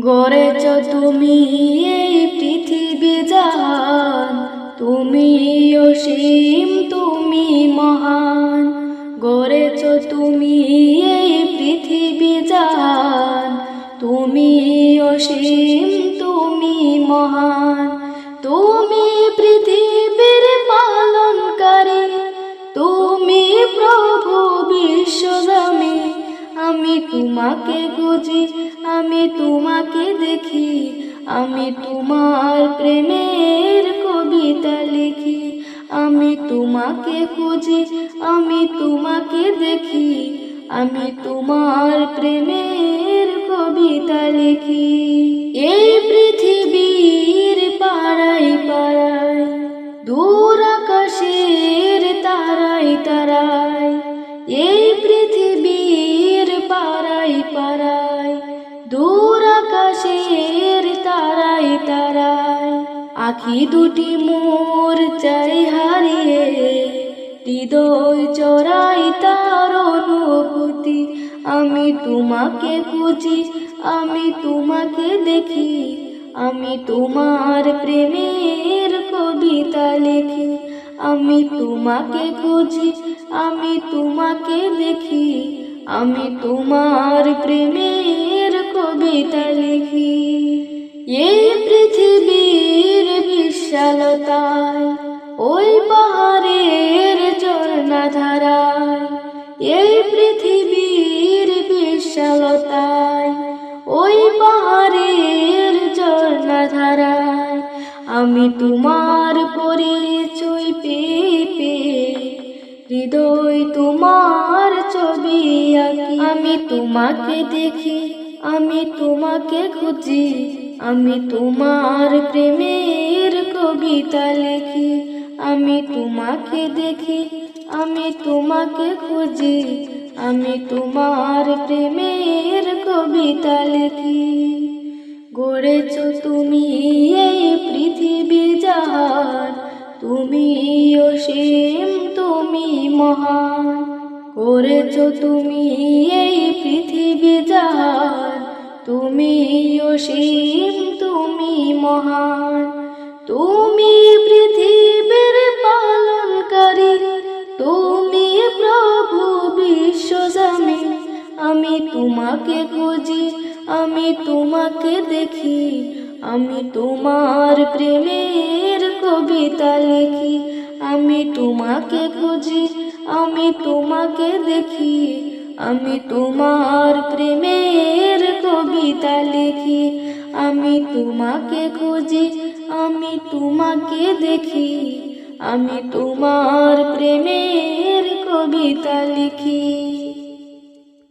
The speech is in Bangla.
গড়েছ তুমি এই পৃথিবী জাহান, তুমি অসীম তুমি মহান। গড়েছ তুমি এই পৃথিবী জাহান, তুমি অসীম তুমি মহান। তুমি পৃথিবীর পালনকারী, তুমি প্রভু বিশ্বস্বামী। আমি তোমাকে খুঁজি, আমি তোমাকে দেখি, আমি তোমার প্রেমের কবিতা লিখি। আমি তোমাকে খুঁজি, আমি তোমাকে দেখি, আমি তোমার প্রেমের কবিতা লিখি। এই পৃথিবীর পাড়ায় পাড়ায়, দূর আকাশের তারায় তারায়, এই পৃথিবীর পাড়ায় পাড়ায়, দূর আকাশের তারায় তারায়, আখি দুটি মোর চাই হারিয়ে, হৃদয় চড়াই তার অনুভূতি। আমি তোমাকে খুঁজি, আমি তোমাকে দেখি, আমি তোমার প্রেমের কবিতা লিখি। আমি তোমাকে খুঁজি, আমি তোমাকে দেখি, আমি তোমার প্রেমের কবিতা লিখি। এই পৃথিবীর বিশালতায়, ওই পাহাড়ের ঝর্ণা ধারায়, এই পৃথিবীর বিশালতায়, ওই পাহাড়ের ঝর্ণা ধারায়, আমি তোমার পরিচয় পেয়ে পেয়ে, হৃদয় তোমার ছবি আঁকি। আমি তোমাকে দেখি, আমি তোমাকে খুঁজি, আমি তোমার প্রেমের কবিতা লিখি। আমি তোমাকে দেখি, আমি তোমাকে খুঁজি, আমি তোমার প্রেমের কবিতা লিখি। গড়েছ তুমি এই পৃথিবী জাহান, তুমি অসীম তুমি মহান। গড়েছ তুমি এই পৃথিবী জাহান, তুমি অসীম তুমি মহান। তুমি পৃথিবীর পালনকারী, তুমি প্রভু বিশ্বস্বামী। আমি তোমাকে খুঁজি, আমি তোমাকে দেখি, আমি তোমার প্রেমের কবিতা লিখি। আমি তোমাকে খুঁজি, আমি তোমাকে দেখি, আমি তোমার প্রেমের কবিতা লিখি। আমি তোমাকে খুঁজি, আমি তোমাকে দেখি, আমি তোমার প্রেমের কবিতা লিখি।